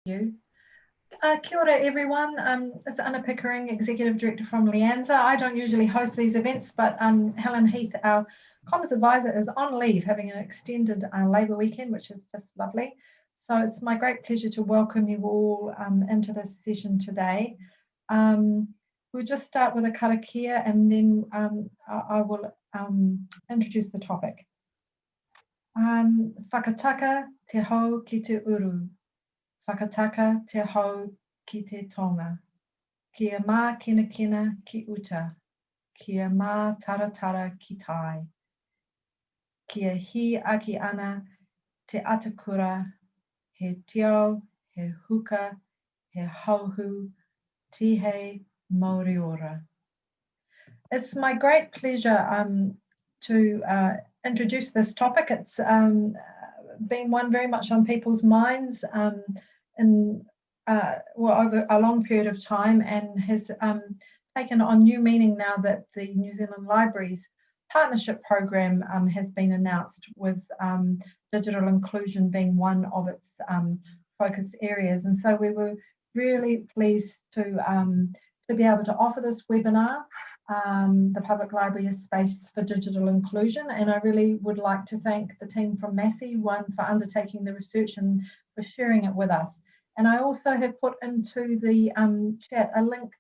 you. Kia ora everyone, it's Anna Pickering, Executive Director from LIANZA. I don't usually host these events, but Helen Heath, our Commerce Advisor, is on leave, having an extended Labour weekend, which is just lovely. So it's my great pleasure to welcome you all into this session today. We'll just start with a karakia and then I will introduce the topic. Whakataka te hau ki te uru. Whakataka te hau ki te tonga. Kia mā kina kina ki uta. Kia mā taratara ki tai. Kia hi aki ana te atakura. He tio, he huka, he hauhu, tihe Māori ora. It's my great pleasure to introduce this topic. It's been one very much on people's minds over a long period of time, and has taken on new meaning now that the New Zealand Libraries Partnership Program has been announced, with digital inclusion being one of its focus areas. And so we were really pleased to be able to offer this webinar, the Public Library as Space for Digital Inclusion. And I really would like to thank the team from Massey, one for undertaking the research and for sharing it with us. And I also have put into the chat a link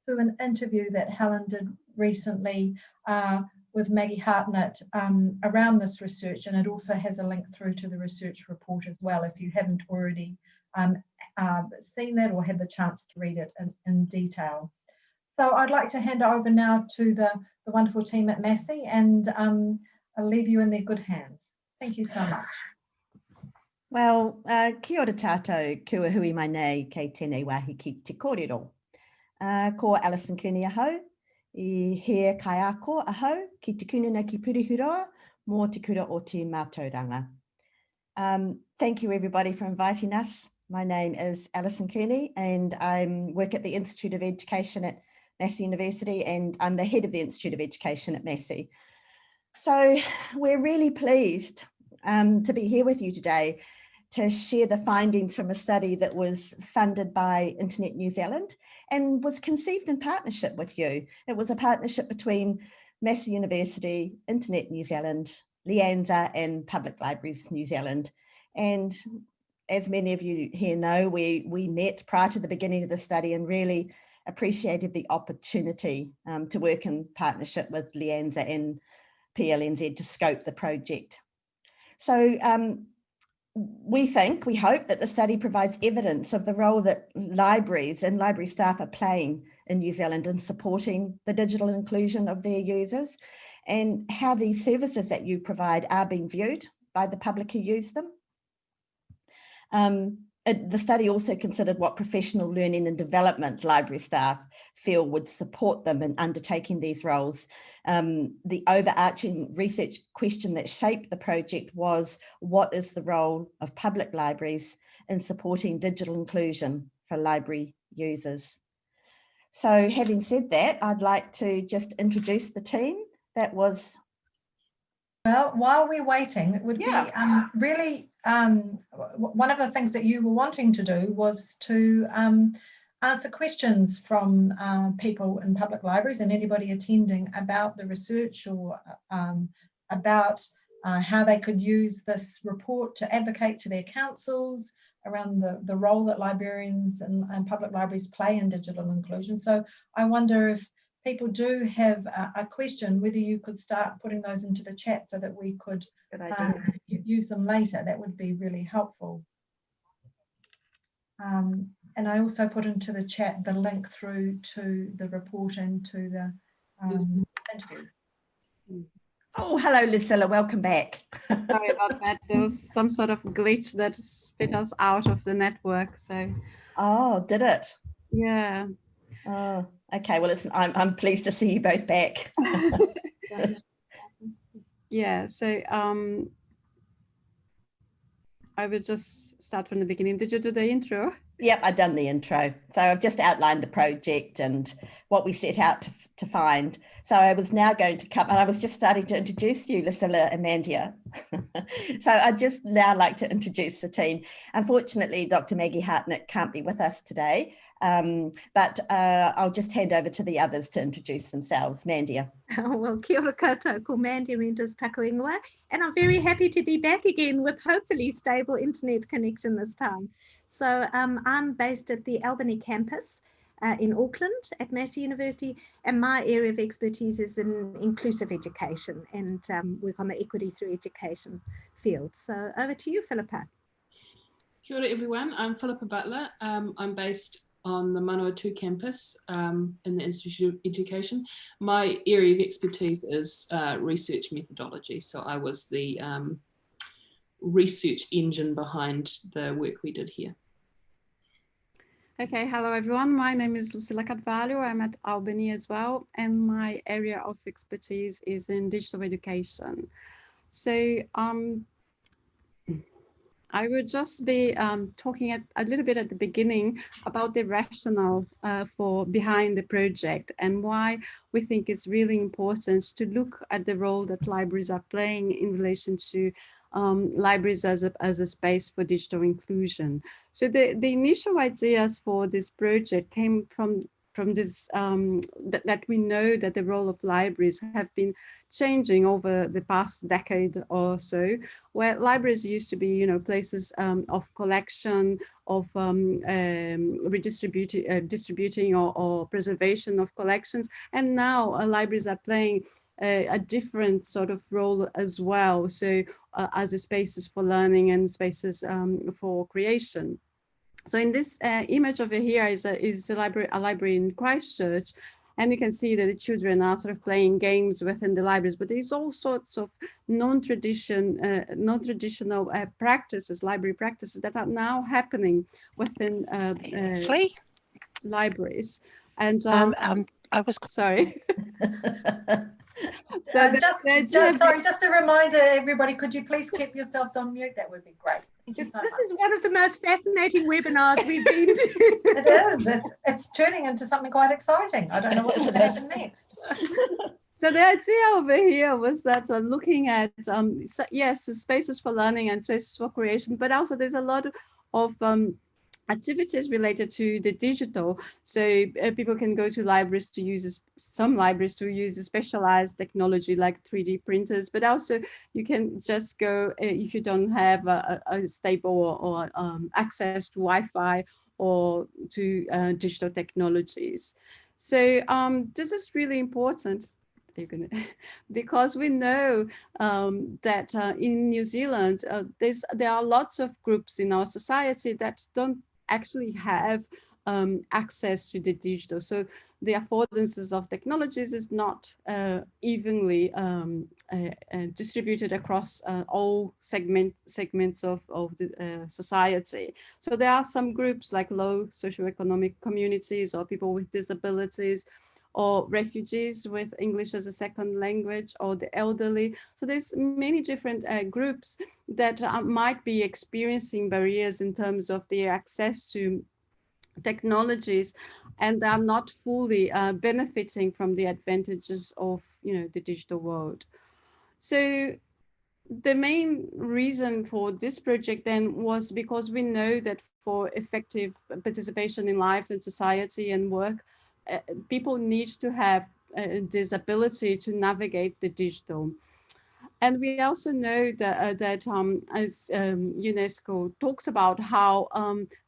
to an interview that Helen did recently with Maggie Hartnett around this research, and it also has a link through to the research report as well, if you haven't already seen that or had the chance to read it in detail. So I'd like to hand over now to the wonderful team at Massey, and I'll leave you in their good hands. Thank you so much. Well, kia ora tātou, kua hui mai nei kei tēnei wāhi ki te kōrero. Ko Alison Kearney ahau, I he kai ako ahau ki te kununa ki Purihuroa mō te kura o te mātauranga. Thank you everybody for inviting us. My name is Alison Kearney and I work at the Institute of Education at Massey University, and I'm the head of the Institute of Education at Massey. So we're really pleased to be here with you today to share the findings from a study that was funded by Internet New Zealand and was conceived in partnership with you. It was a partnership between Massey University, Internet New Zealand, LIANZA and Public Libraries New Zealand. And as many of you here know, we met prior to the beginning of the study and really appreciated the opportunity to work in partnership with LIANZA and PLNZ to scope the project. So we hope that the study provides evidence of the role that libraries and library staff are playing in New Zealand in supporting the digital inclusion of their users, and how these services that you provide are being viewed by the public who use them. The study also considered what professional learning and development library staff feel would support them in undertaking these roles. The overarching research question that shaped the project was, what is the role of public libraries in supporting digital inclusion for library users? So having said that, I'd like to just introduce the team. That was... Well, while we're waiting, it would be really one of the things that you were wanting to do was to answer questions from people in public libraries and anybody attending about the research, or about how they could use this report to advocate to their councils around the role that librarians and public libraries play in digital inclusion. So I wonder if people do have a question, whether you could start putting those into the chat so that we could use them later. That would be really helpful. And I also put into the chat the link through to the report and to the interview. Oh, hello, Lucilla, welcome back. Sorry about that. There was some sort of glitch that spit us out of the network. So. Oh, did it? Yeah. Oh, okay. Well, I'm pleased to see you both back. Yeah. So I will just start from the beginning. Did you do the intro? Yep, I've done the intro. So I've just outlined the project and what we set out to find. So I was now going to come, and I was just starting to introduce you, Lucilla and Mandia. So I'd just now like to introduce the team. Unfortunately, Dr. Maggie Hartnett can't be with us today, but I'll just hand over to the others to introduce themselves. Mandia. Well, kia ora koutou, ko Mandy Renders taku ingoa, and I'm very happy to be back again with hopefully stable internet connection this time. So I'm based at the Albany campus in Auckland at Massey University, and my area of expertise is in inclusive education and work on the equity through education field. So over to you, Philippa. Kia ora everyone, I'm Philippa Butler. I'm based on the Manawatu campus in the Institute of Education. My area of expertise is research methodology. So I was the research engine behind the work we did here. Okay, hello everyone. My name is Lucilla Carvalho. I'm at Albany as well, and my area of expertise is in digital education. So I would just be talking a little bit at the beginning about the rationale behind the project and why we think it's really important to look at the role that libraries are playing in relation to libraries as a space for digital inclusion. So the initial ideas for this project came from this, that we know that the role of libraries have been changing over the past decade or so, where libraries used to be, you know, places of collection, of distributing or preservation of collections, and now libraries are playing a different sort of role as well. So as a spaces for learning and spaces for creation. So in this image over here is a library in Christchurch, and you can see that the children are sort of playing games within the libraries, but there's all sorts of non-traditional practices, library practices that are now happening within libraries. And I was sorry. So just a reminder, everybody, could you please keep yourselves on mute? That would be great. Thank you so much. This is one of the most fascinating webinars we've been to. It is. It's turning into something quite exciting. I don't know what's going to happen next. So the idea over here was that looking at, yes, spaces for learning and spaces for creation, but also there's a lot of activities related to the digital. So people can go to libraries to use, some libraries to use a specialized technology like 3D printers, but also you can just go, if you don't have a stable or access to Wi-Fi or to digital technologies. So this is really important. Because we know that in New Zealand, there are lots of groups in our society that don't actually have access to the digital. So the affordances of technologies is not evenly distributed across all segments of the society. So there are some groups like low socioeconomic communities or people with disabilities, or refugees with English as a second language, or the elderly. So there's many different groups that might be experiencing barriers in terms of their access to technologies, and are not fully benefiting from the advantages of, you know, the digital world. So the main reason for this project then was because we know that for effective participation in life and society and work, people need to have this ability to navigate the digital. And we also know that, as UNESCO talks about how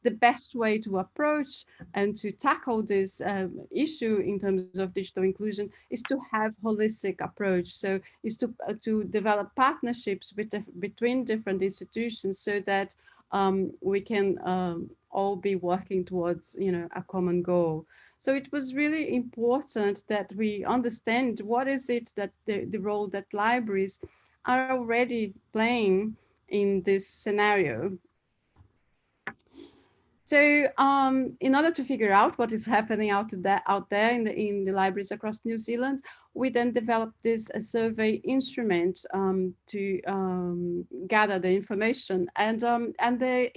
the best way to approach and to tackle this issue in terms of digital inclusion is to have holistic approach. So is to develop partnerships between different institutions so that we can all be working towards, you know, a common goal. So it was really important that we understand what is it that the role that libraries are already playing in this scenario. So in order to figure out what is happening out there in the libraries across New Zealand, we then developed this survey instrument to gather the information. And the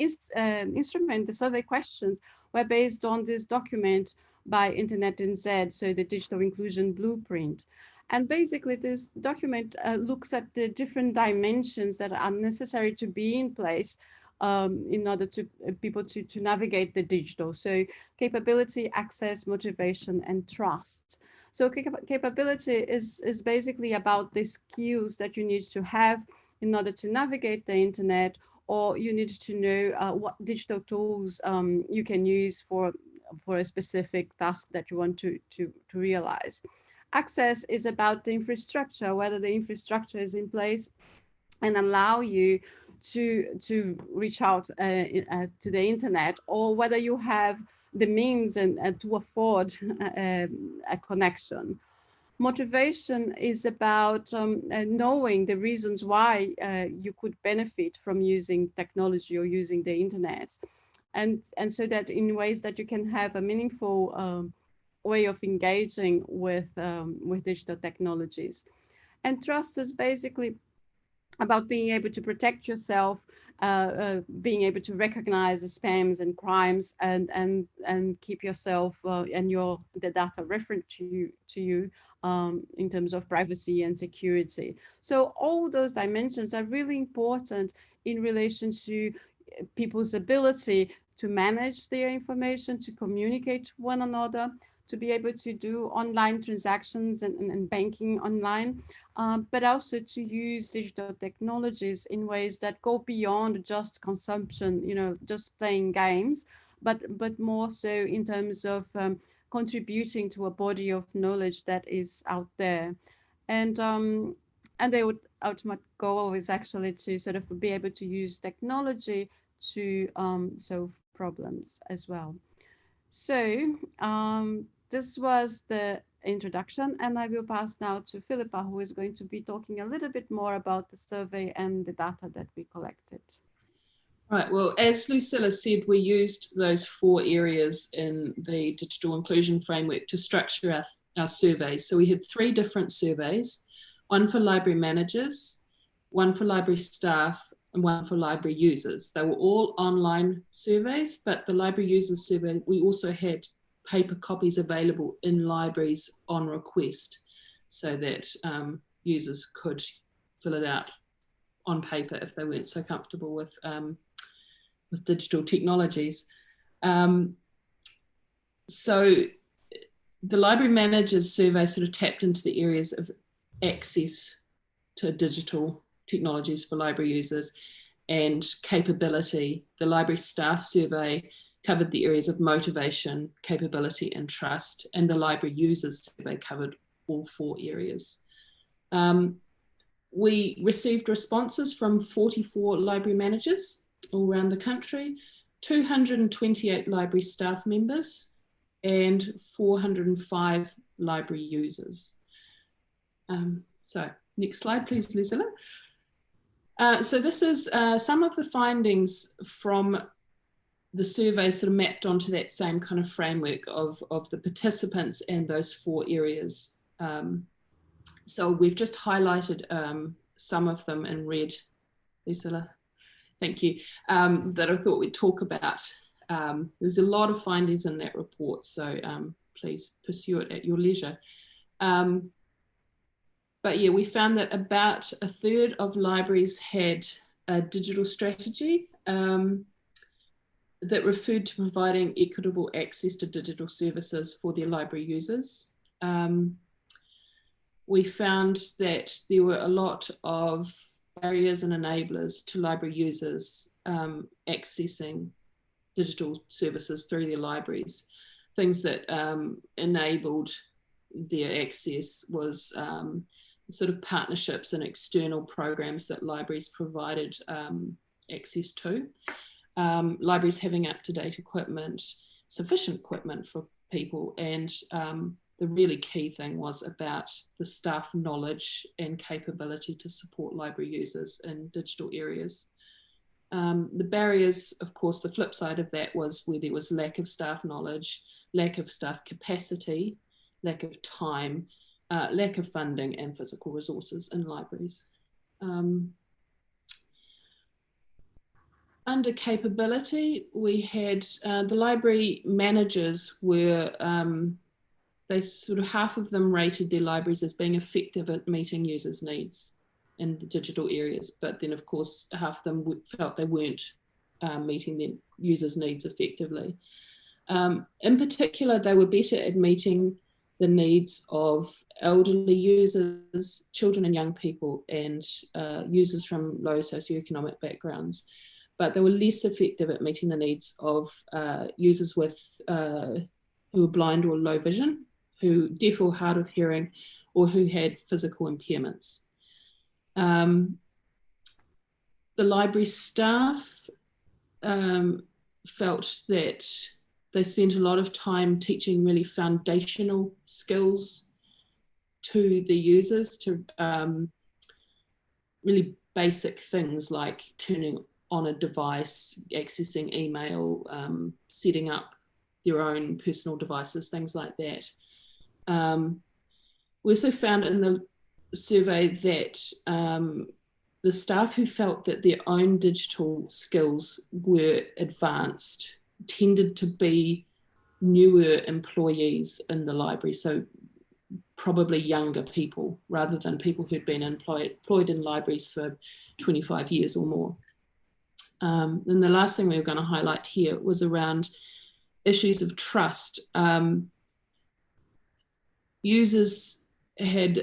instrument, the survey questions, were based on this document by InternetNZ, so the Digital Inclusion Blueprint. And basically, this document looks at the different dimensions that are necessary to be in place in order to people to navigate the digital. So capability, access, motivation, and trust. So capability is basically about the skills that you need to have in order to navigate the internet, or you need to know what digital tools you can use for a specific task that you want to realize. Access is about the infrastructure, whether the infrastructure is in place and allow you to reach out to the internet, or whether you have the means and to afford a connection. Motivation is about knowing the reasons why you could benefit from using technology or using the internet, and so that in ways that you can have a meaningful way of engaging with digital technologies. And trust is basically about being able to protect yourself, being able to recognize the spams and crimes, and keep yourself and the data referent to you in terms of privacy and security. So all those dimensions are really important in relation to people's ability to manage their information, to communicate to one another, to be able to do online transactions and banking online, but also to use digital technologies in ways that go beyond just consumption, just playing games, but more so in terms of contributing to a body of knowledge that is out there. And the ultimate goal is actually to sort of be able to use technology to solve problems as well. So this was the introduction, and I will pass now to Philippa, who is going to be talking a little bit more about the survey and the data that we collected. Right, well, as Lucilla said, we used those 4 areas in the digital inclusion framework to structure our surveys. So we had 3 different surveys, one for library managers, one for library staff, and one for library users. They were all online surveys, but the library users survey, we also had paper copies available in libraries on request, so that users could fill it out on paper if they weren't so comfortable with digital technologies. So the library managers survey sort of tapped into the areas of access to digital technologies for library users and capability. The library staff survey covered the areas of motivation, capability, and trust, and the library users survey covered all 4 areas. We received responses from 44 library managers all around the country, 228 library staff members, and 405 library users. So next slide, please, Lucilla. So this is some of the findings from the survey sort of mapped onto that same kind of framework of the participants and those 4 areas. So we've just highlighted some of them in red, Lucilla, thank you, that I thought we'd talk about. There's a lot of findings in that report, so please pursue it at your leisure. But yeah, we found that about 1/3 of libraries had a digital strategy that referred to providing equitable access to digital services for their library users. We found that there were a lot of barriers and enablers to library users accessing digital services through their libraries. Things that enabled their access was sort of partnerships and external programs that libraries provided access to. Libraries having up-to-date equipment, sufficient equipment for people, and the really key thing was about the staff knowledge and capability to support library users in digital areas. The barriers, of course, the flip side of that was where there was lack of staff knowledge, lack of staff capacity, lack of time, lack of funding and physical resources in libraries. Under capability, we had the library managers were, they sort of half of them rated their libraries as being effective at meeting users' needs in the digital areas, but then of course half of them felt they weren't meeting their users' needs effectively. In particular, they were better at meeting the needs of elderly users, children and young people, and users from low socioeconomic backgrounds. But they were less effective at meeting the needs of users with who were blind or low vision, who deaf or hard of hearing, or who had physical impairments. The library staff felt that they spent a lot of time teaching really foundational skills to the users, to really basic things like turning on a device, accessing email, setting up their own personal devices, things like that. We also found in the survey that the staff who felt that their own digital skills were advanced tended to be newer employees in the library, so probably younger people rather than people who'd been employed in libraries for 25 years or more. And the last thing we were going to highlight here was around issues of trust. Users had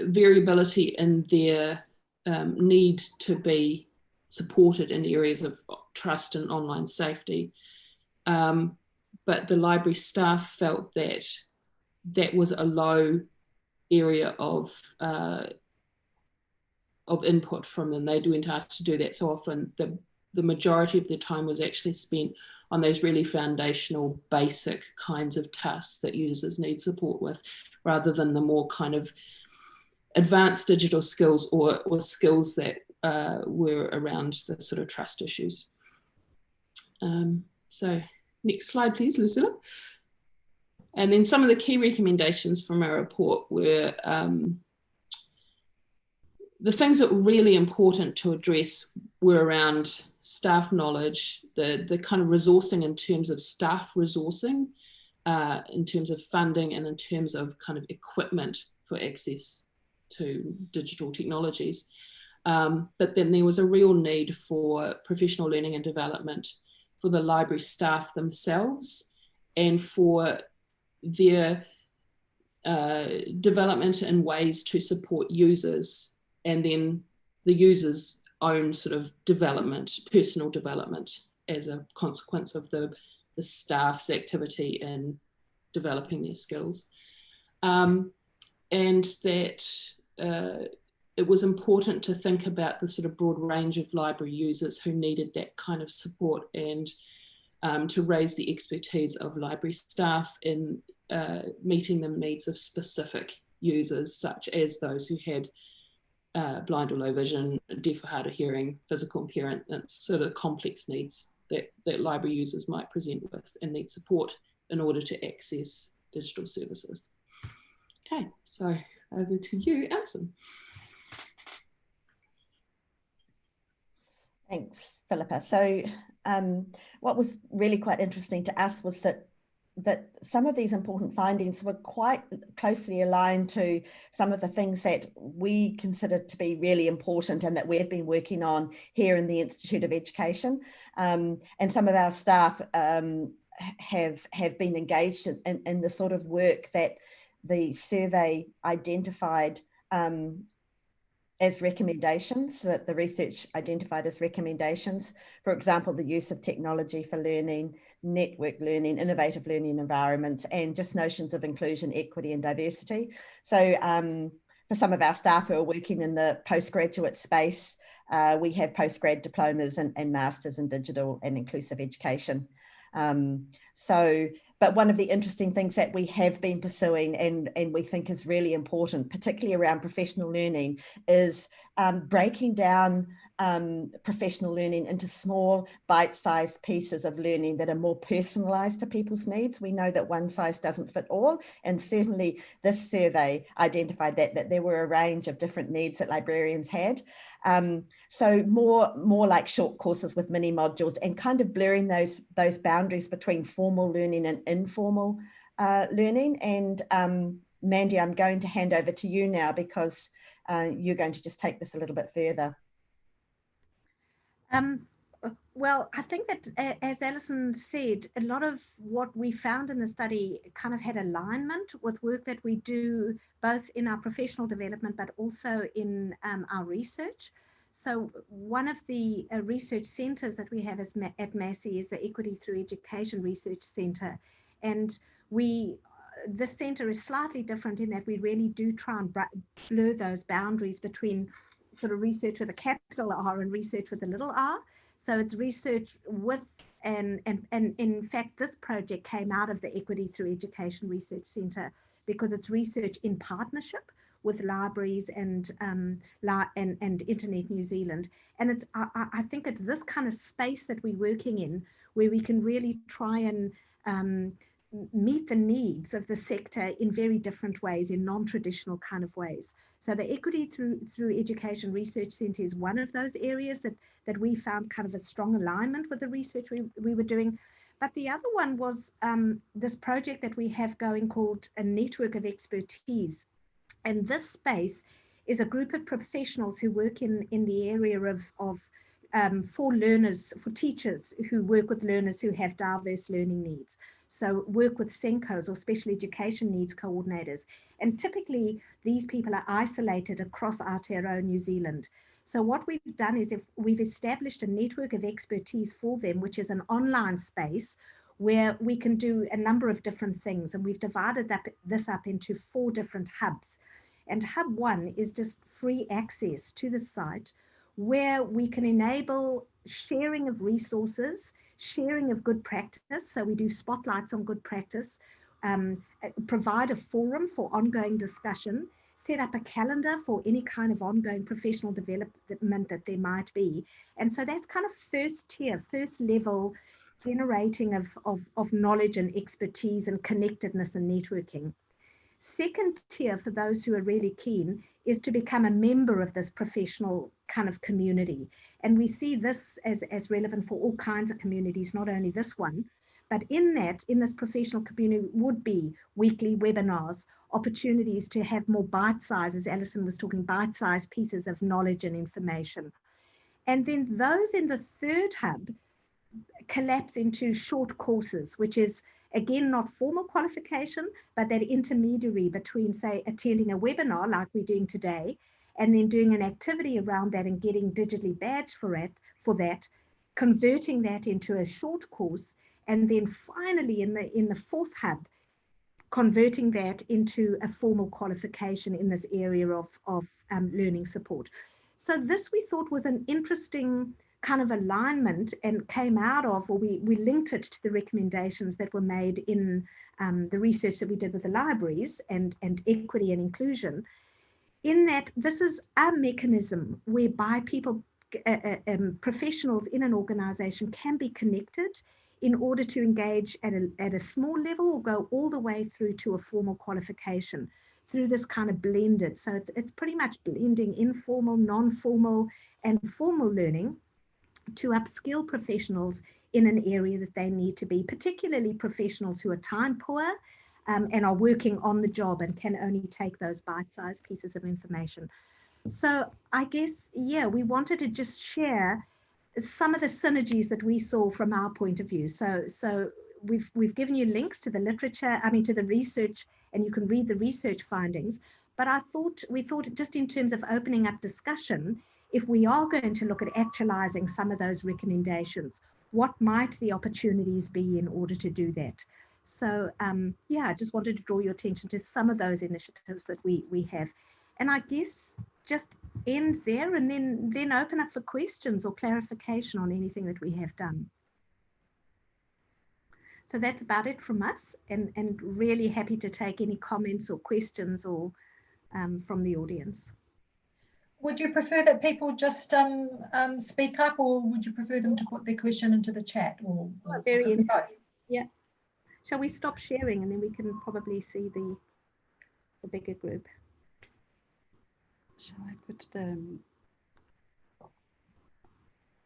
variability in their need to be supported in areas of trust and online safety. But the library staff felt that that was a low area of input from them. They weren't asked to do that so often. The majority of their time was actually spent on those really foundational, basic kinds of tasks that users need support with, rather than the more kind of advanced digital skills or skills that were around the sort of trust issues. So next slide, please, Lucilla. And then some of the key recommendations from our report were the things that were really important to address were around staff knowledge, the kind of resourcing in terms of staff resourcing, in terms of funding, and in terms of kind of equipment for access to digital technologies. But then there was a real need for professional learning and development for the library staff themselves, and for their development in ways to support users, and then the users' own sort of development, personal development, as a consequence of the staff's activity in developing their skills. And that it was important to think about the sort of broad range of library users who needed that kind of support, and to raise the expertise of library staff in meeting the needs of specific users, such as those who had blind or low vision, deaf or hard of hearing, physical impairment, and sort of complex needs that library users might present with and need support in order to access digital services. Okay, so over to you, Alison. Thanks, Philippa. So what was really quite interesting to us was that some of these important findings were quite closely aligned to some of the things that we consider to be really important and that we've been working on here in the Institute of Education. And some of our staff have been engaged in the sort of work that the survey identified as recommendations, that the research identified as recommendations. For example, the use of technology for learning, network learning, innovative learning environments, and just notions of inclusion, equity, and diversity. So for some of our staff who are working in the postgraduate space, we have postgrad diplomas and masters in digital and inclusive education. But one of the interesting things that we have been pursuing and we think is really important, particularly around professional learning, is breaking down professional learning into small bite-sized pieces of learning that are more personalised to people's needs. We know that one size doesn't fit all, and certainly this survey identified that there were a range of different needs that librarians had. So more like short courses with mini modules, and kind of blurring those boundaries between formal learning and informal learning. And Mandy, I'm going to hand over to you now, because you're going to just take this a little bit further. Well, I think that, as Alison said, a lot of what we found in the study kind of had alignment with work that we do both in our professional development, but also in our research. So one of the research centres that we have at Massey is the Equity Through Education Research Centre. And this centre is slightly different in that we really do try and blur those boundaries between sort of research with a capital R and research with a little r. So it's research with, and in fact, this project came out of the Equity Through Education Research Centre because it's research in partnership with libraries and Internet New Zealand. And it's I think it's this kind of space that we're working in where we can really try and meet the needs of the sector in very different ways, in non-traditional kind of ways. So the Equity Through Education Research Centre is one of those areas that we found kind of a strong alignment with the research we were doing. But the other one was this project that we have going called a Network of Expertise. And this space is a group of professionals who work in the area for learners, for teachers who work with learners who have diverse learning needs. So work with SENCOs, or special education needs coordinators. And typically these people are isolated across Aotearoa, New Zealand. So what we've done is we've established a network of expertise for them, which is an online space where we can do a number of different things. And we've divided this up into 4 different hubs. And hub 1 is just free access to the site, where we can enable sharing of resources, sharing of good practice. So we do spotlights on good practice, provide a forum for ongoing discussion, set up a calendar for any kind of ongoing professional development that there might be. And so that's kind of first tier, first level generating of knowledge and expertise and connectedness and networking. Second tier, for those who are really keen, is to become a member of this professional kind of community. And we see this as relevant for all kinds of communities, not only this one, but in this professional community would be weekly webinars, opportunities to have more bite-sized, as Alison was talking, bite-sized pieces of knowledge and information. And then those in the third hub collapse into short courses, which is, again, not formal qualification, but that intermediary between, say, attending a webinar like we're doing today, and then doing an activity around that and getting digitally badged for that, converting that into a short course, and then finally in the fourth hub, converting that into a formal qualification in this area of learning support. So this we thought was an interesting kind of alignment, and came out of, or we linked it to the recommendations that were made in the research that we did with the libraries and equity and inclusion, in that this is a mechanism whereby people, professionals in an organization can be connected in order to engage at a small level or go all the way through to a formal qualification through this kind of blended. So it's pretty much blending informal, non-formal and formal learning to upskill professionals in an area that they need to be, particularly professionals who are time poor and are working on the job and can only take those bite-sized pieces of information. So I guess, yeah, we wanted to just share some of the synergies that we saw from our point of view. So we've given you links to the literature, to the research, and you can read the research findings. But we thought just in terms of opening up discussion, if we are going to look at actualizing some of those recommendations, what might the opportunities be in order to do that? So yeah, I just wanted to draw your attention to some of those initiatives that we have. And I guess just end there and then open up for questions or clarification on anything that we have done. So that's about it from us, and really happy to take any comments or questions or from the audience. Would you prefer that people just speak up, or would you prefer them to put their question into the chat, or Very possibly both? Yeah. Shall we stop sharing and then we can probably see the bigger group? Shall I put the?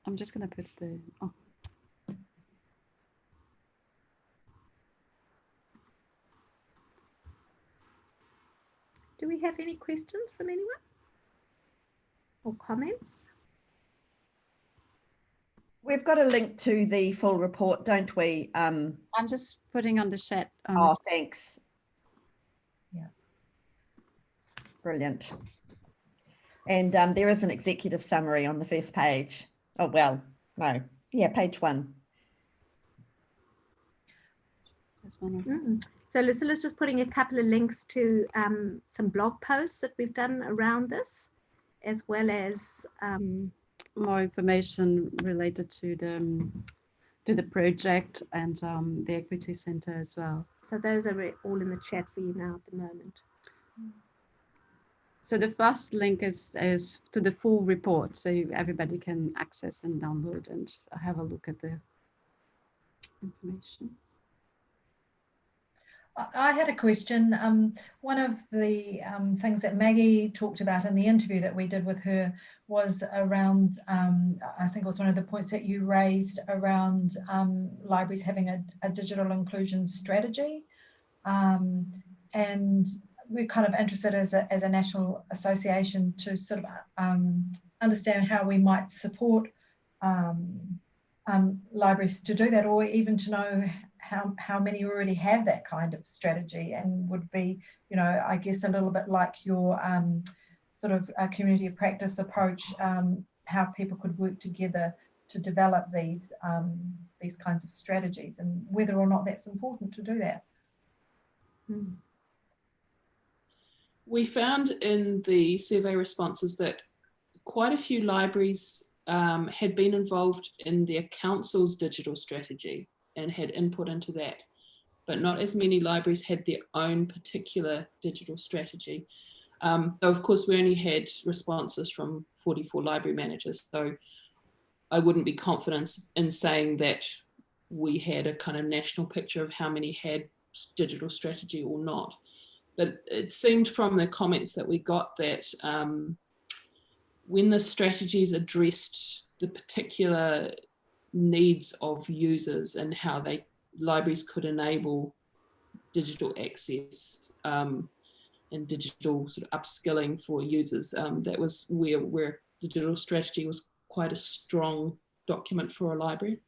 I'm just going to put the. Oh. Do we have any questions from anyone or comments? We've got a link to the full report, don't we? I'm just putting on the chat. Oh, thanks. Yeah. Brilliant. And there is an executive summary on the first page. Oh, well, no. Yeah, page 1. So Lucilla's just putting a couple of links to some blog posts that we've done around this, as well as more information related to the project and the Equity Centre as well. So those are all in the chat for you now at the moment. So the first link is to the full report, so everybody can access and download and have a look at the information. I had a question. One of the things that Maggie talked about in the interview that we did with her was around, I think it was one of the points that you raised around libraries having a digital inclusion strategy. And we're kind of interested as a national association to sort of understand how we might support libraries to do that, or even to know how many already have that kind of strategy, and would be, you know, I guess a little bit like your sort of community of practice approach, how people could work together to develop these kinds of strategies, and whether or not that's important to do that. We found in the survey responses that quite a few libraries had been involved in their council's digital strategy and had input into that, but not as many libraries had their own particular digital strategy. So of course we only had responses from 44 library managers, so I wouldn't be confident in saying that we had a kind of national picture of how many had digital strategy or not. But it seemed from the comments that we got that when the strategies addressed the particular needs of users and how libraries could enable digital access and digital sort of upskilling for users, that was where digital strategy was quite a strong document for a library.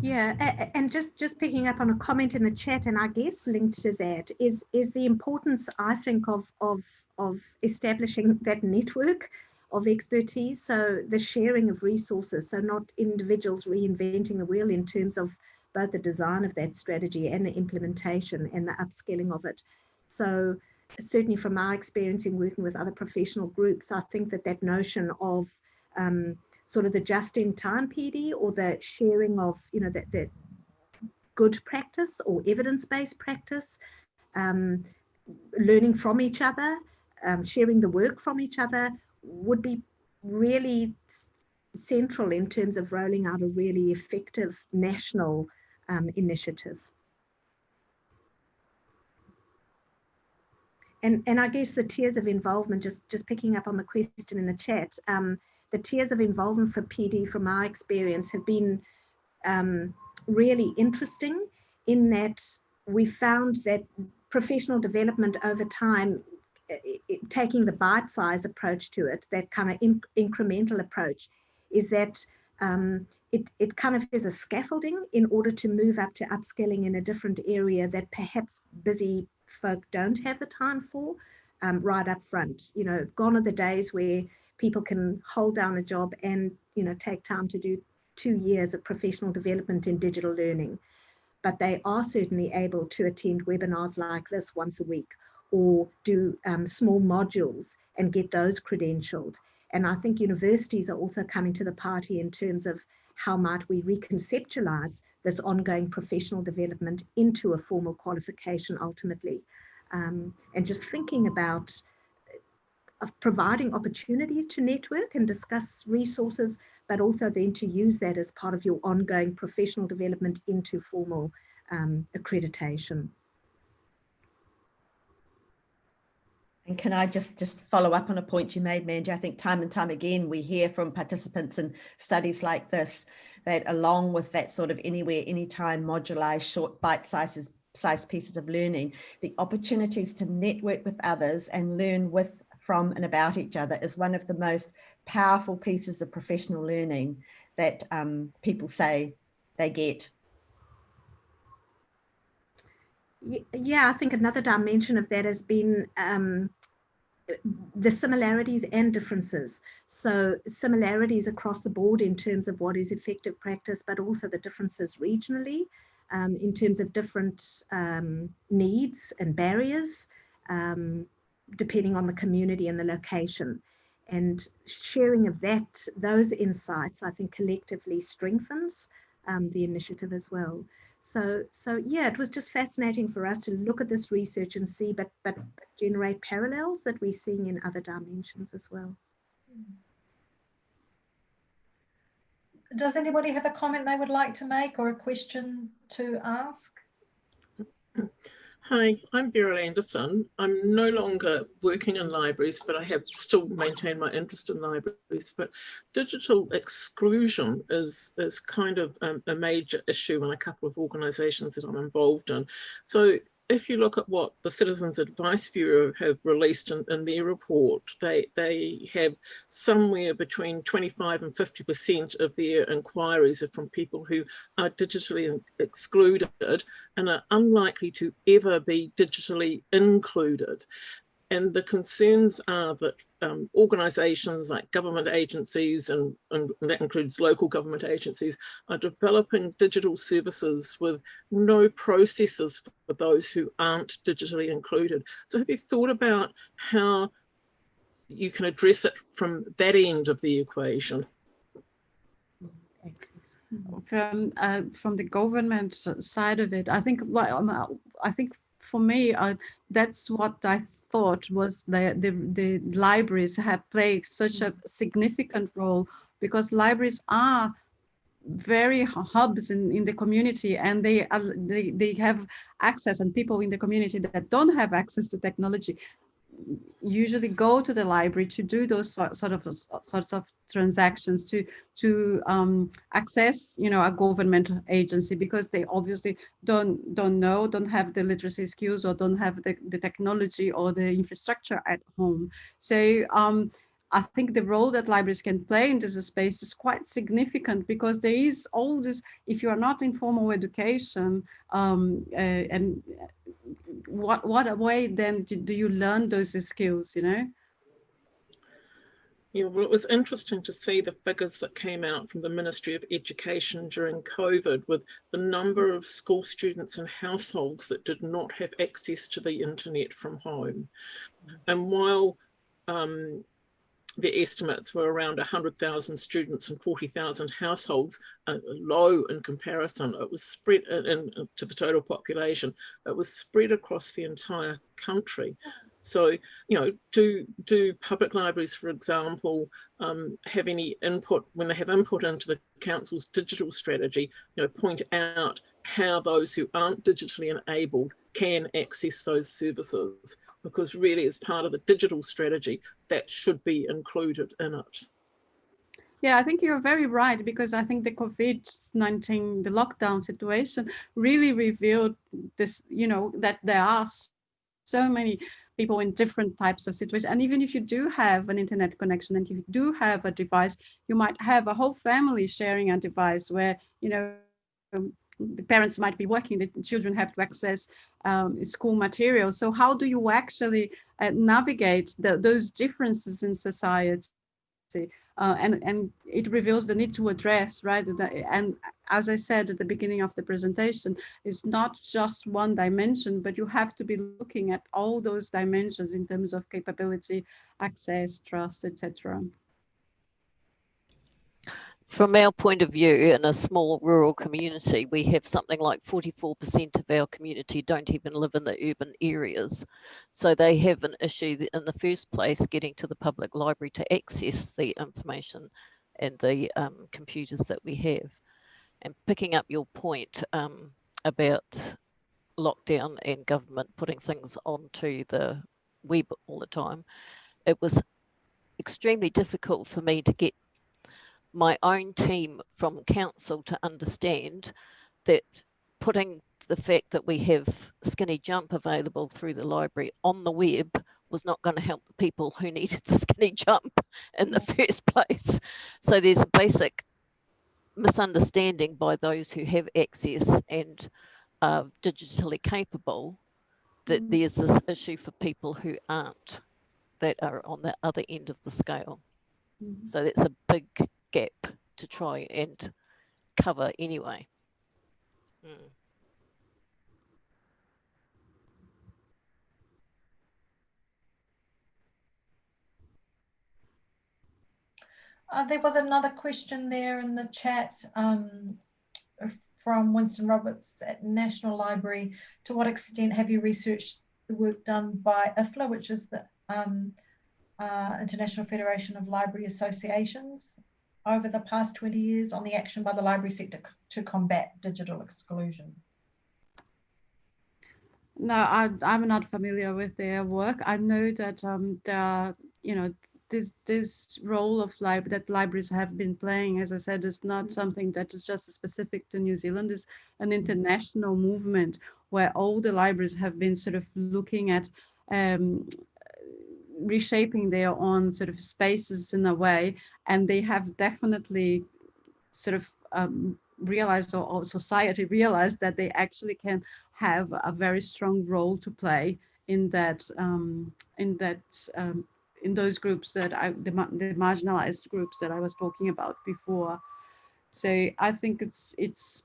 Yeah, and just picking up on a comment in the chat, and I guess linked to that is the importance, I think, of establishing that network of expertise. So the sharing of resources, so not individuals reinventing the wheel in terms of both the design of that strategy and the implementation and the upskilling of it. So certainly from my experience in working with other professional groups, I think that notion of sort of the just-in-time PD, or the sharing of, you know, that good practice or evidence-based practice, learning from each other, sharing the work from each other, would be really central in terms of rolling out a really effective national initiative. And I guess the tiers of involvement, just picking up on the question in the chat, the tiers of involvement for PD, from our experience, have been really interesting, in that we found that professional development over time, taking the bite-size approach to it, that kind of incremental approach, is that it kind of is a scaffolding in order to move up to upskilling in a different area that perhaps busy folk don't have the time for right up front. You know, gone are the days where people can hold down a job and, you know, take time to do 2 years of professional development in digital learning. But they are certainly able to attend webinars like this once a week, or do small modules and get those credentialed. And I think universities are also coming to the party in terms of how might we reconceptualize this ongoing professional development into a formal qualification ultimately. And just thinking about providing opportunities to network and discuss resources, but also then to use that as part of your ongoing professional development into formal accreditation. And can I just follow up on a point you made, Mandy? I think time and time again, we hear from participants in studies like this, that along with that sort of anywhere, anytime, modularized, short bite-sized pieces of learning, the opportunities to network with others and learn with, from and about each other is one of the most powerful pieces of professional learning that people say they get. Yeah, I think another dimension of that has been the similarities and differences. So similarities across the board in terms of what is effective practice, but also the differences regionally in terms of different needs and barriers, depending on the community and the location. And sharing of those insights, I think collectively strengthens the initiative as well. So yeah, it was just fascinating for us to look at this research and see, but generate parallels that we're seeing in other dimensions as well. Does anybody have a comment they would like to make or a question to ask? Hi, I'm Beryl Anderson. I'm no longer working in libraries, but I have still maintained my interest in libraries. But digital exclusion is kind of a major issue in a couple of organisations that I'm involved in. So if you look at what the Citizens Advice Bureau have released in their report, they have somewhere between 25 and 50% of their inquiries are from people who are digitally excluded and are unlikely to ever be digitally included. And the concerns are that organisations like government agencies, and that includes local government agencies, are developing digital services with no processes for those who aren't digitally included. So have you thought about how you can address it from that end of the equation? From the government side of it, I think for me, that's what I thought was the libraries have played such a significant role, because libraries are very hubs in the community, and they have access, and people in the community that don't have access to technology usually go to the library to do those sorts of transactions, to access, a government agency, because they obviously don't have the literacy skills, or don't have the technology or the infrastructure at home. So I think the role that libraries can play in this space is quite significant, because there is all this, if you are not in formal education, and what way then do you learn those skills, Yeah, well, it was interesting to see the figures that came out from the Ministry of Education during COVID, with the number of school students and households that did not have access to the internet from home. And while the estimates were around 100,000 students and 40,000 households, low in comparison, it was spread to the total population. It was spread across the entire country. So, do public libraries, for example, have any input, when they have input into the council's digital strategy, point out how those who aren't digitally enabled can access those services? Because really, as part of the digital strategy, that should be included in it. Yeah, I think you're very right, because I think the COVID-19, the lockdown situation really revealed this, that there are so many people in different types of situations. And even if you do have an internet connection and you do have a device, you might have a whole family sharing a device where, the parents might be working, the children have to access school material. So how do you actually navigate those differences in society? And it reveals the need to address, right? And as I said at the beginning of the presentation, it's not just one dimension, but you have to be looking at all those dimensions in terms of capability, access, trust, etc. From our point of view, in a small rural community, we have something like 44% of our community don't even live in the urban areas. So they have an issue in the first place getting to the public library to access the information and the computers that we have. And picking up your point about lockdown and government putting things onto the web all the time, it was extremely difficult for me to get my own team from council to understand that putting the fact that we have Skinny Jump available through the library on the web was not going to help the people who needed the Skinny Jump in the first place. So there's a basic misunderstanding by those who have access and are digitally capable that there's this issue for people who aren't, that are on the other end of the scale. So that's a big gap to try and cover anyway. There was another question there in the chat from Winston Roberts at National Library. To what extent have you researched the work done by IFLA, which is the International Federation of Library Associations, over the past 20 years on the action by the library sector to combat digital exclusion? No, I'm not familiar with their work. I know that this role of that libraries have been playing, as I said, is not something that is just specific to New Zealand. It's an international movement where all the libraries have been sort of looking at reshaping their own sort of spaces in a way, and they have definitely sort of realized, or society realized, that they actually can have a very strong role to play in that in those groups that the marginalized groups that I was talking about before. So I think it's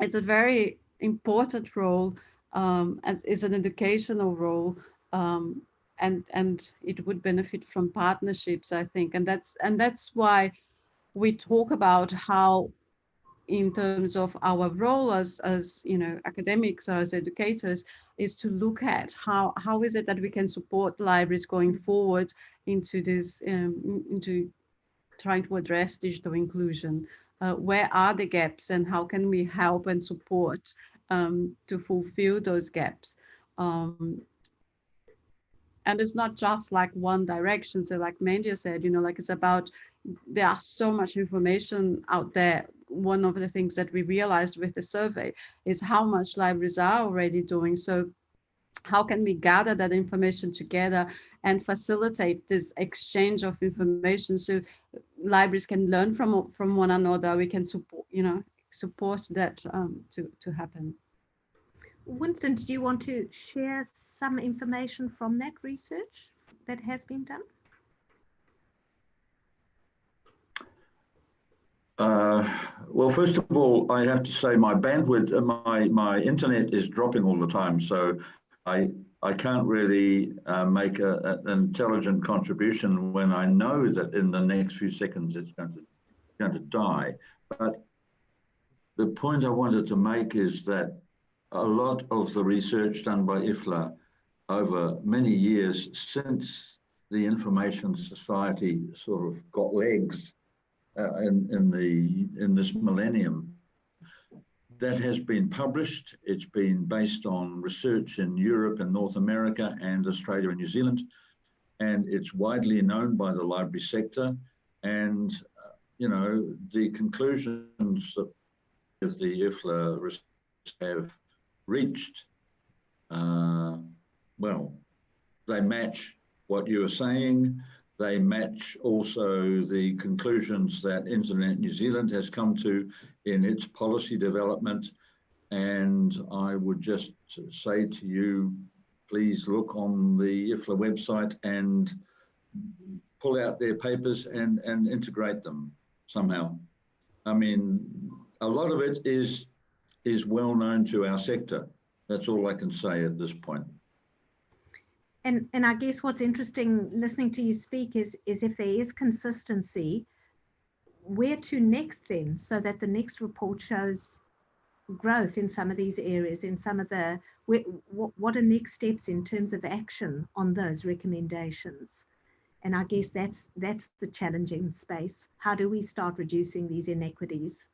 a very important role, and is an educational role, and it would benefit from partnerships, I think, and that's why we talk about how, in terms of our role as academics or as educators, is to look at how is it that we can support libraries going forward into this into trying to address digital inclusion. Where are the gaps, and how can we help and support to fulfill those gaps? And it's not just like one direction. So like Mandy said, like it's about, there are so much information out there. One of the things that we realized with the survey is how much libraries are already doing. So how can we gather that information together and facilitate this exchange of information so libraries can learn from one another? We can support that to happen. Winston, did you want to share some information from that research that has been done? Well, first of all, I have to say my bandwidth, my internet is dropping all the time, so I can't really make an intelligent contribution when I know that in the next few seconds it's going to die. But the point I wanted to make is that a lot of the research done by IFLA over many years, since the information society sort of got legs in this millennium, that has been published. It's been based on research in Europe and North America and Australia and New Zealand, and it's widely known by the library sector. And the conclusions that the IFLA research have reached, well, they match what you were saying. They match also the conclusions that Internet New Zealand has come to in its policy development. And I would just say to you, please look on the IFLA website and pull out their papers and integrate them somehow. I mean, a lot of it is well known to our sector. That's all I can say at this point. And I guess what's interesting listening to you speak is if there is consistency, where to next then, so that the next report shows growth in some of these areas, in some of the, what are next steps in terms of action on those recommendations? And I guess that's the challenging space. How do we start reducing these inequities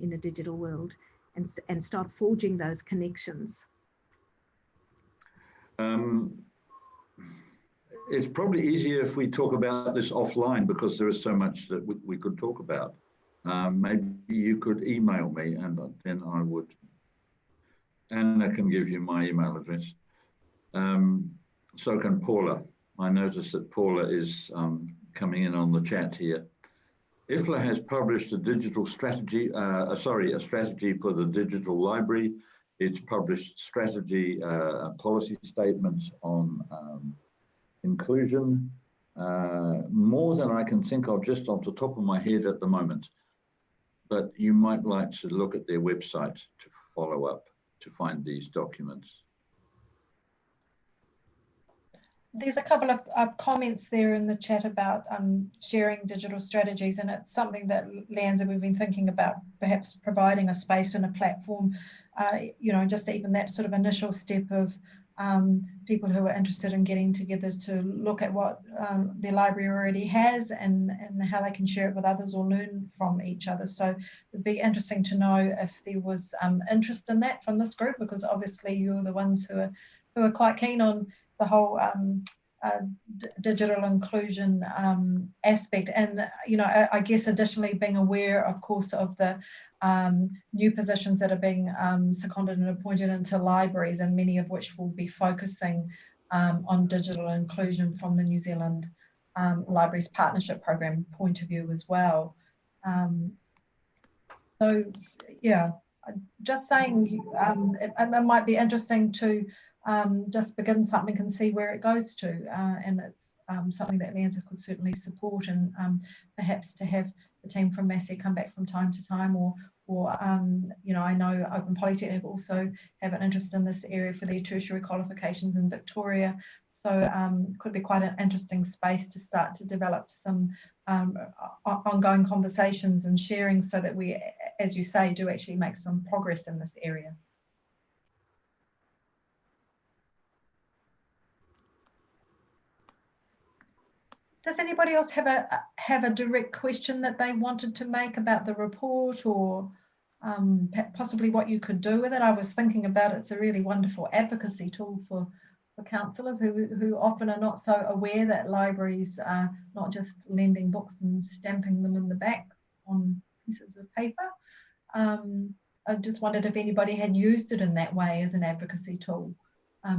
in a digital world, and start forging those connections? It's probably easier if we talk about this offline, because there is so much that we could talk about. Maybe you could email me, and then I would. Anna can give you my email address. So can Paula. I notice that Paula is coming in on the chat here. IFLA has published a digital strategy, a strategy for the digital library. It's published strategy policy statements on inclusion, more than I can think of just off the top of my head at the moment. But you might like to look at their website to follow up to find these documents. There's a couple of comments there in the chat about sharing digital strategies, and it's something that LIANZA we've been thinking about, perhaps providing a space and a platform, you know, just even that sort of initial step of people who are interested in getting together to look at what their library already has, and how they can share it with others or learn from each other. So it'd be interesting to know if there was interest in that from this group, because obviously you're the ones who are quite keen on the whole digital inclusion aspect. And, you know, I guess additionally being aware, of course, of the new positions that are being seconded and appointed into libraries, and many of which will be focusing on digital inclusion from the New Zealand Libraries Partnership Program point of view as well. So, yeah, just saying it might be interesting to just begin something and see where it goes to, and it's something that LIANZA could certainly support, and perhaps to have the team from Massey come back from time to time, or you know, I know Open Polytechnic also have an interest in this area for their tertiary qualifications in Victoria. So could be quite an interesting space to start to develop some ongoing conversations and sharing, so that we, as you say, do actually make some progress in this area. Does anybody else have a direct question that they wanted to make about the report, or possibly what you could do with it? I was thinking about it's a really wonderful advocacy tool for counsellors who often are not so aware that libraries are not just lending books and stamping them in the back on pieces of paper. I just wondered if anybody had used it in that way as an advocacy tool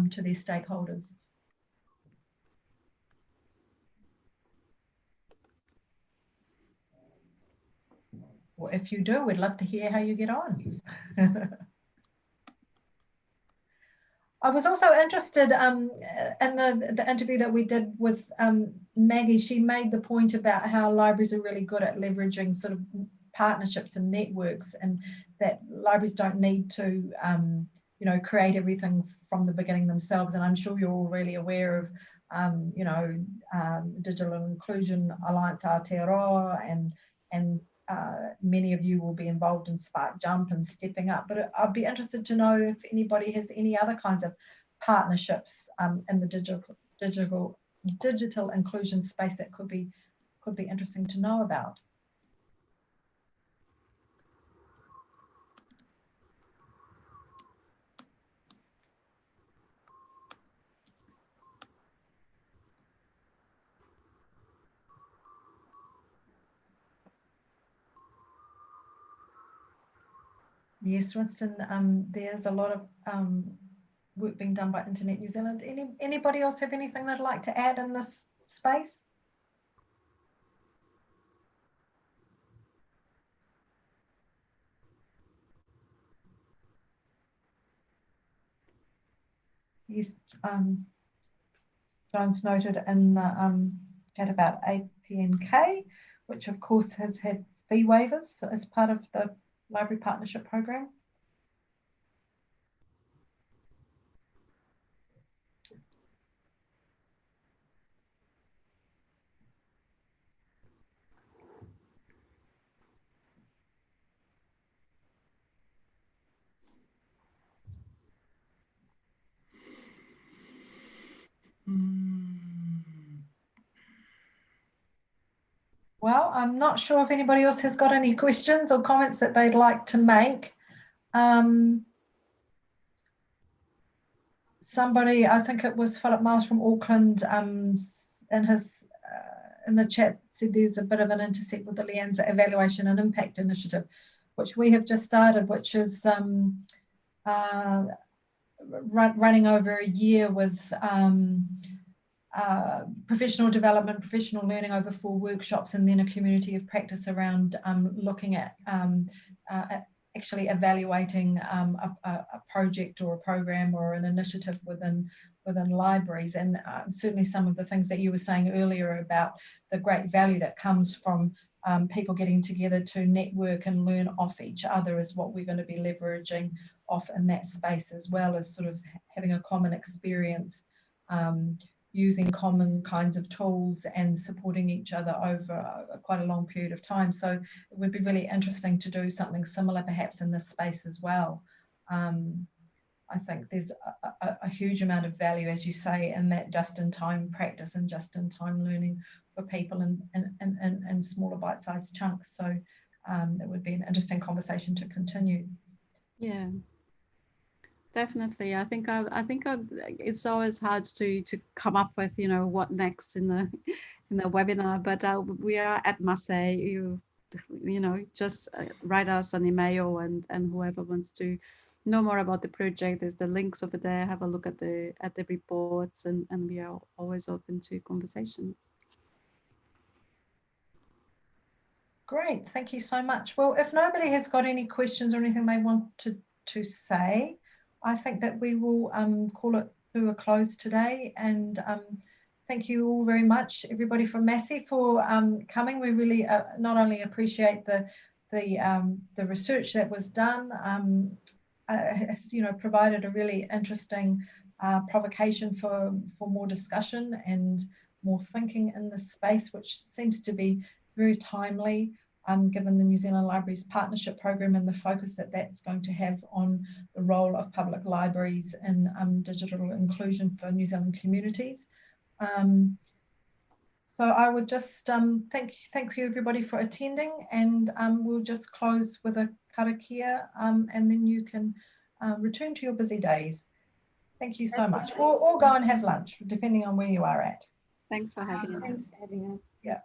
to their stakeholders. Well, if you do, we'd love to hear how you get on. I was also interested in the interview that we did with Maggie. She made the point about how libraries are really good at leveraging sort of partnerships and networks, and that libraries don't need to you know, create everything from the beginning themselves. And I'm sure you're all really aware of you know, Digital Inclusion Alliance Aotearoa, and many of you will be involved in Spark Jump and Stepping Up, but I'd be interested to know if anybody has any other kinds of partnerships in the digital inclusion space that could be interesting to know about. Yes, Winston, there's a lot of work being done by Internet New Zealand. Anybody else have anything they'd like to add in this space? Yes, John's noted in the chat about APNK, which of course has had fee waivers as part of the Library Partnership Program. Well, I'm not sure if anybody else has got any questions or comments that they'd like to make. Somebody, I think it was Philip Miles from Auckland, in the chat said there's a bit of an intersect with the LIANZA Evaluation and Impact Initiative, which we have just started, which is running over a year with professional development, professional learning over 4 workshops, and then a community of practice around looking at actually evaluating a project or a program or an initiative within libraries. And certainly some of the things that you were saying earlier about the great value that comes from people getting together to network and learn off each other is what we're going to be leveraging off in that space, as well as sort of having a common experience, using common kinds of tools and supporting each other over quite a long period of time. So it would be really interesting to do something similar perhaps in this space as well. I think there's a huge amount of value, as you say, in that just-in-time practice and just-in-time learning for people in smaller bite-sized chunks. So it would be an interesting conversation to continue. Yeah, definitely. I think it's always hard to come up with, you know, what next in the webinar, but we are at Massey. You know, just write us an email, and whoever wants to know more about the project, there's the links over there. Have a look at the reports, and we are always open to conversations. Great, thank you so much. Well, if nobody has got any questions or anything they want to say, I think that we will call it to a close today. And thank you all very much, everybody from Massey, for coming. We really not only appreciate the research that was done, has, you know, provided a really interesting provocation for more discussion and more thinking in this space, which seems to be very timely, given the New Zealand Libraries Partnership Program and the focus that that's going to have on the role of public libraries in digital inclusion for New Zealand communities. So I would just thank you everybody for attending, and we'll just close with a karakia, and then you can return to your busy days. Thank you so much. Or go and have lunch, depending on where you are at. Thanks for having us. Thanks for having us. Yeah.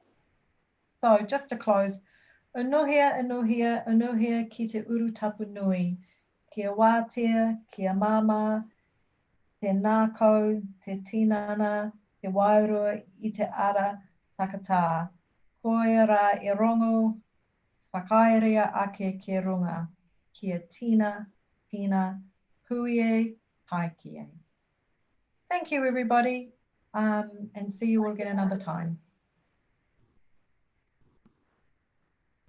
So just to close, unuhia, unuhia, unuhia ki te uru tapu nui, kia wātea, kia mama, te nākau, te tinana, te wairua i te ara takatā. Koe rā e rongo, whakairea ake ke runga, kia tina, tina, huie, haikie. Thank you everybody, and see you all again another time.